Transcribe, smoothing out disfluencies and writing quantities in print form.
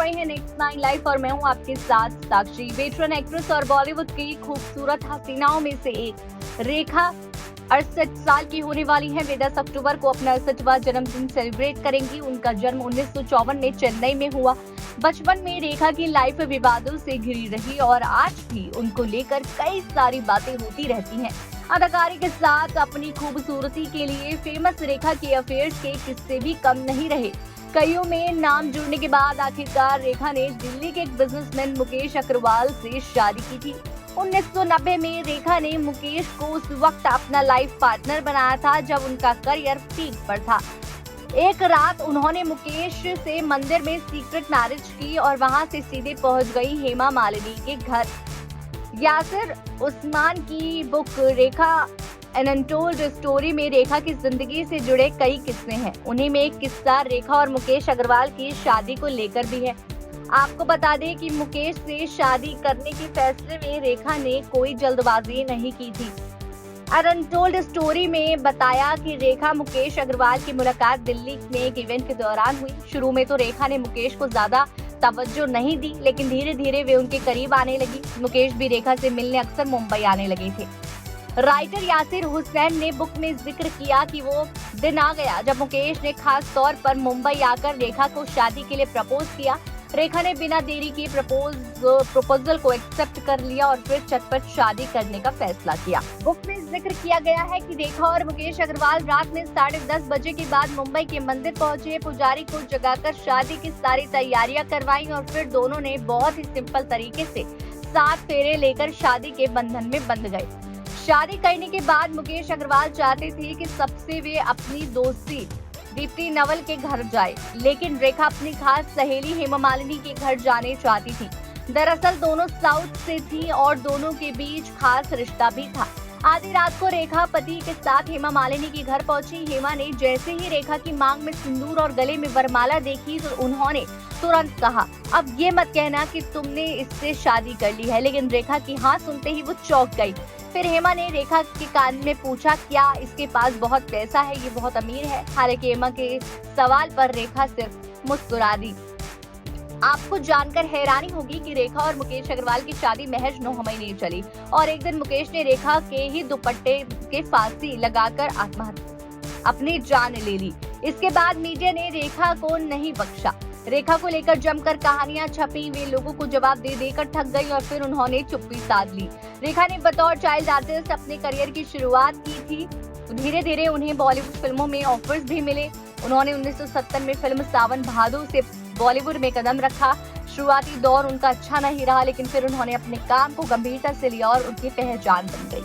रहे हैं next 9 life और मैं हूं आपके साथ साक्षी। वेटरन एक्ट्रेस और बॉलीवुड की खूबसूरत हसीनाओं में से एक रेखा 68 साल की होने वाली है। वे 10 अक्टूबर को अपना 68वां जन्मदिन सेलिब्रेट करेंगी। उनका जन्म 1954 में चेन्नई में हुआ। बचपन में रेखा की लाइफ विवादों से घिरी रही और आज भी उनको लेकर कई सारी बातें होती रहती हैं। अदाकारी के साथ अपनी खूबसूरती के लिए फेमस रेखा के अफेयर्स के किस्से भी कम नहीं रहे। कईयों में नाम जुड़ने के बाद आखिरकार रेखा ने दिल्ली के एक बिजनेसमैन मुकेश अग्रवाल से शादी की थी। 1990 में रेखा ने मुकेश को उस वक्त अपना लाइफ पार्टनर बनाया था जब उनका करियर पीक पर था। एक रात उन्होंने मुकेश से मंदिर में सीक्रेट मैरिज की और वहां से सीधे पहुंच गई हेमा मालिनी के घर। यासिर उस्मान की बुक रेखा एन अनटोल्ड स्टोरी में रेखा की जिंदगी से जुड़े कई किस्से हैं। उन्हीं में एक किस्सा रेखा और मुकेश अग्रवाल की शादी को लेकर भी है। आपको बता दें कि मुकेश से शादी करने के फैसले में रेखा ने कोई जल्दबाजी नहीं की थी। एन अनटोल्ड स्टोरी में बताया कि रेखा मुकेश अग्रवाल की मुलाकात दिल्ली में एक इवेंट के दौरान हुई। शुरू में तो रेखा ने मुकेश को ज्यादा तवज्जो नहीं दी, लेकिन धीरे धीरे वे उनके करीब आने लगी। मुकेश भी रेखा से मिलने अक्सर मुंबई आने लगे थे। राइटर यासिर हुसैन ने बुक में जिक्र किया कि वो दिन आ गया जब मुकेश ने खास तौर पर मुंबई आकर रेखा को शादी के लिए प्रपोज किया। रेखा ने बिना देरी के प्रपोजल को एक्सेप्ट कर लिया और फिर चटपट शादी करने का फैसला किया। बुक में जिक्र किया गया है कि रेखा और मुकेश अग्रवाल रात में 10:30 बजे के बाद मुंबई के मंदिर पहुंचे। पुजारी को जगाकर शादी की सारी तैयारियां करवाई और फिर दोनों ने बहुत ही सिंपल तरीके से 7 फेरे लेकर शादी के बंधन में बंध गए। शादी करने के बाद मुकेश अग्रवाल चाहते थे कि सबसे वे अपनी दोस्ती दीप्ति नवल के घर जाए, लेकिन रेखा अपनी खास सहेली हेमा मालिनी के घर जाने चाहती थी। दरअसल दोनों साउथ से थी और दोनों के बीच खास रिश्ता भी था। आधी रात को रेखा पति के साथ हेमा मालिनी के घर पहुंची। हेमा ने जैसे ही रेखा की मांग में सिंदूर और गले में वरमाला देखी तो उन्होंने तुरंत कहा, अब ये मत कहना कि तुमने इससे शादी कर ली है। लेकिन रेखा की हाँ सुनते ही वो चौंक गई। फिर हेमा ने रेखा के कान में पूछा, क्या इसके पास बहुत पैसा है, ये बहुत अमीर है? हालांकि हेमा के सवाल पर रेखा सिर्फ मुस्कुरा दी। आपको जानकर हैरानी होगी कि रेखा और मुकेश अग्रवाल की शादी महज 9 महीने चली और एक दिन मुकेश ने रेखा के ही दुपट्टे के फांसी लगाकर आत्महत्या अपनी जान ले ली। इसके बाद मीडिया ने रेखा को नहीं बख्शा। रेखा को लेकर जमकर कहानियां छपी। वे लोगों को जवाब दे देकर थक गई और फिर उन्होंने चुप्पी साध ली। रेखा ने बतौर चाइल्ड आर्टिस्ट अपने करियर की शुरुआत की थी। धीरे धीरे उन्हें बॉलीवुड फिल्मों में ऑफर्स भी मिले। उन्होंने 1970 में फिल्म सावन भादो से बॉलीवुड में कदम रखा। शुरुआती दौर उनका अच्छा नहीं रहा, लेकिन फिर उन्होंने अपने काम को गंभीरता से लिया और उनकी पहचान बन गई।